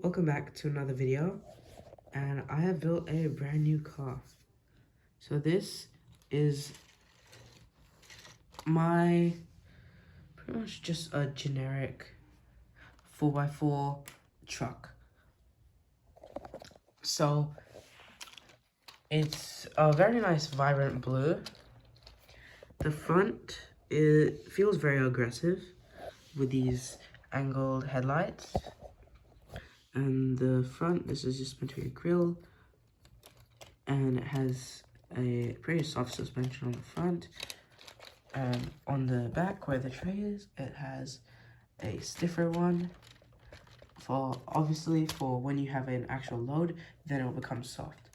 Welcome back to another video, and I have built a brand new car. So this is my pretty much just a generic 4x4 truck. So it's a very nice vibrant blue. The front, it feels very aggressive with these angled headlights. And the front, this is just meant to be a grille, and it has a pretty soft suspension on the front. And on the back where the tray is, it has a stiffer one for obviously for when you have an actual load, then it will become soft.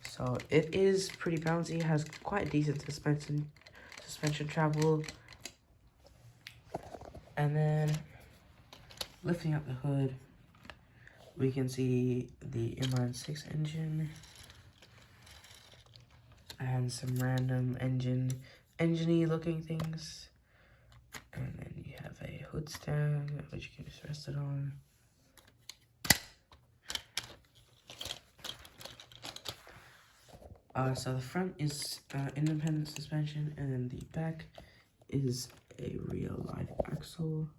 So it is pretty bouncy, has quite decent suspension travel. And then lifting up the hood, we can see the inline 6 engine and some random engine-y looking things. And then you have a hood stand which you can just rest it on. So the front is independent suspension, and then the back is a real life axle.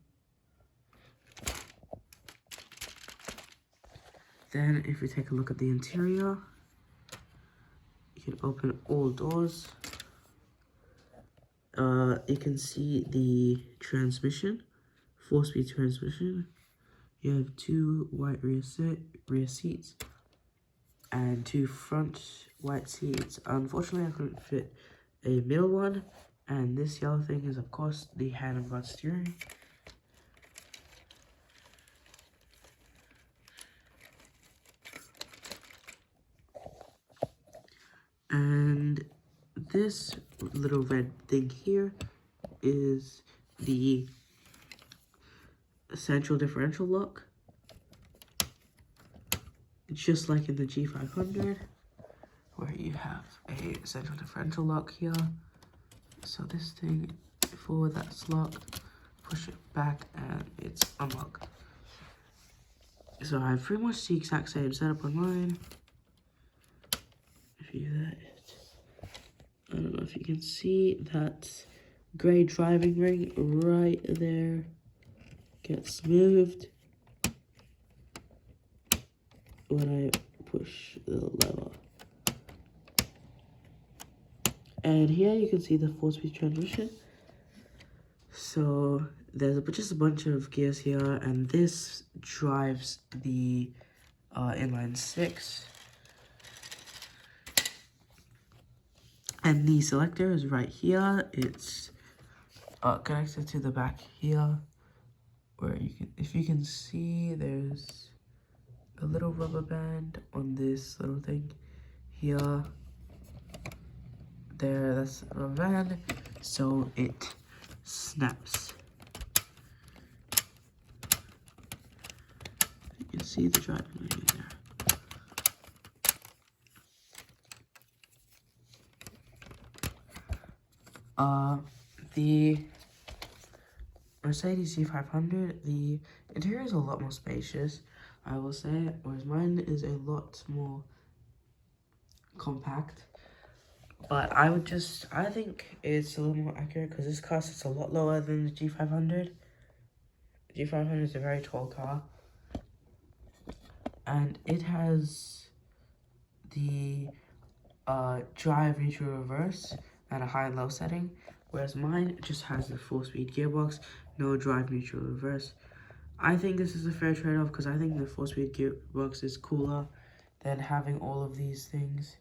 Then if we take a look at the interior, you can open all doors. You can see the transmission, 4-speed transmission. You have 2 white rear seats and 2 front white seats. Unfortunately, I couldn't fit a middle one. And this yellow thing is, of course, the hand-on-God steering. And this little red thing here is the central differential lock. It's just like in the G500, where you have a central differential lock here. So this thing, forward that's locked, push it back and it's unlocked. So I have pretty much the exact same setup on mine. If you do that, I don't know if you can see that grey driving ring right there gets moved when I push the lever. And here you can see the 4-speed transmission. So there's just a bunch of gears here, and this drives the inline 6. And the selector is right here. It's connected to the back here, where you can, if you can see, there's a little rubber band on this little thing here. There, that's a rubber band, so it snaps. You can see the driving ring there. The Mercedes G500, the interior is a lot more spacious, I will say, whereas mine is a lot more compact. But I think it's a little more accurate because this car sits a lot lower than the G500. The G500 is a very tall car. And it has the drive, neutral, reverse at a high and low setting. Whereas mine just has the 4-speed gearbox, no drive, neutral, reverse. I think this is a fair trade-off because I think the 4-speed gearbox is cooler than having all of these things.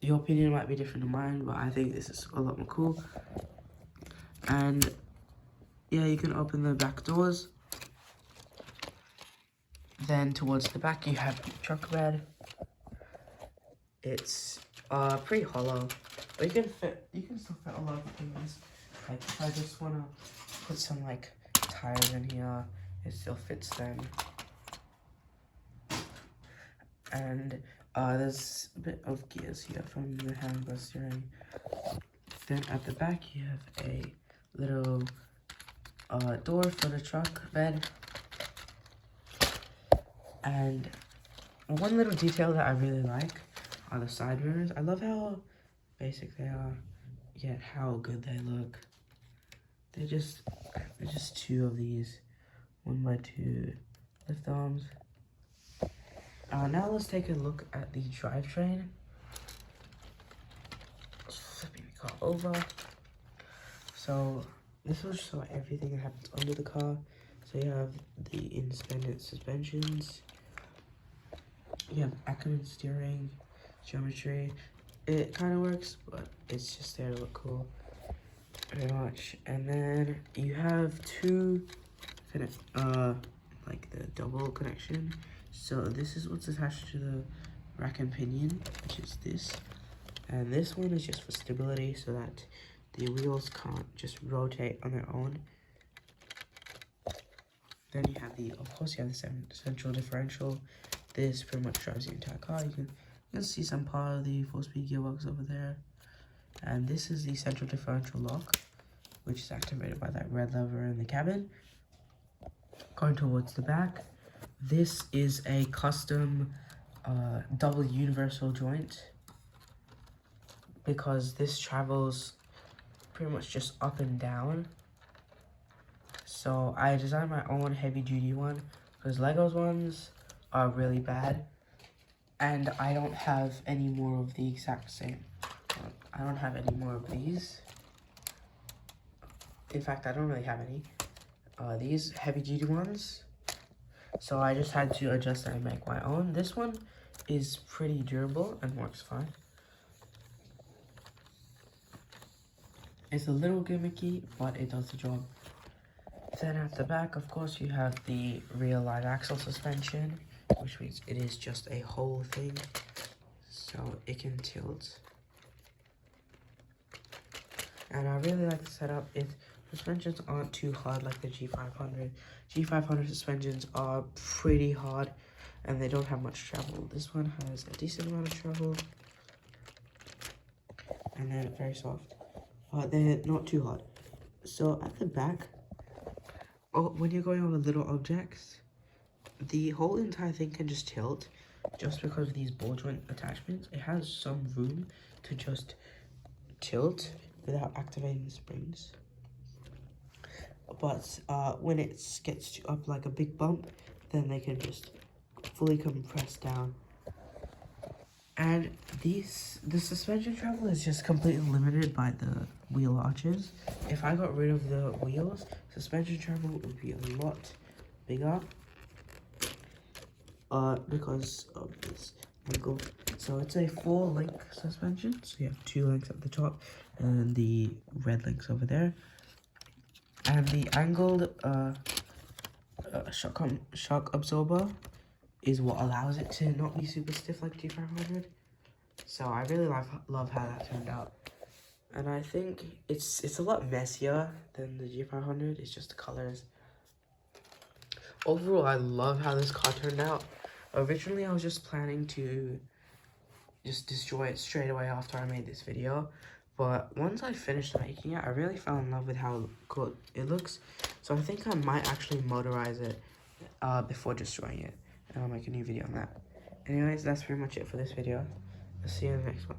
Your opinion might be different to mine, but I think this is a lot more cool. And yeah, you can open the back doors. Then towards the back, you have the truck bed. It's pretty hollow, but you can still fit a lot of things. Like if I just wanna put some like tires in here, it still fits them. And there's a bit of gears here from the handlebar steering. Then at the back you have a little door for the truck bed. And one little detail that I really like are the side mirrors. I love how basic they are, yet how good they look. They're just two of these 1x2 lift arms. Now let's take a look at the drivetrain. Flipping the car over. So this will show everything that happens under the car. So you have the independent suspensions. You have Ackerman steering, geometry. It kind of works, but it's just there to look cool. Very much. And then you have two like the double connection. So this is what's attached to the rack and pinion, which is this. And this one is just for stability so that the wheels can't just rotate on their own. Then you have of course you have the central differential. This pretty much drives the entire car. You can see some part of the 4-speed gearbox over there. And this is the central differential lock, which is activated by that red lever in the cabin. Going towards the back, this is a custom double universal joint, because this travels pretty much just up and down. So I designed my own heavy duty one, because Lego's ones are really bad, and I don't have any more of the exact same. I don't have any more of these. In fact, I don't really have any. These heavy duty ones. So I just had to adjust and make my own. This one is pretty durable and works fine. It's a little gimmicky, but it does the job. Then at the back, of course, you have the rear live axle suspension, which means it is just a whole thing, so it can tilt. And I really like the setup. Suspensions aren't too hard like the G500. G500 suspensions are pretty hard, and they don't have much travel. This one has a decent amount of travel, and they're very soft. They're not too hard. So at the back, when you're going over little objects, the whole entire thing can just tilt, just because of these ball joint attachments. It has some room to just tilt without activating the springs. But when it gets up like a big bump, then they can just fully compress down. And the suspension travel is just completely limited by the wheel arches. If I got rid of the wheels, suspension travel would be a lot bigger, because of this angle. So it's a 4-link suspension. So you have 2 links at the top and the red links over there. And the angled shock absorber is what allows it to not be super stiff like G500. So I really love how that turned out. And I think it's a lot messier than the G500. It's just the colors. Overall, I love how this car turned out. Originally, I was just planning to just destroy it straight away after I made this video. But once I finished making it, I really fell in love with how cool it looks. So I think I might actually motorize it before destroying it. And I'll make a new video on that. Anyways, that's pretty much it for this video. I'll see you in the next one.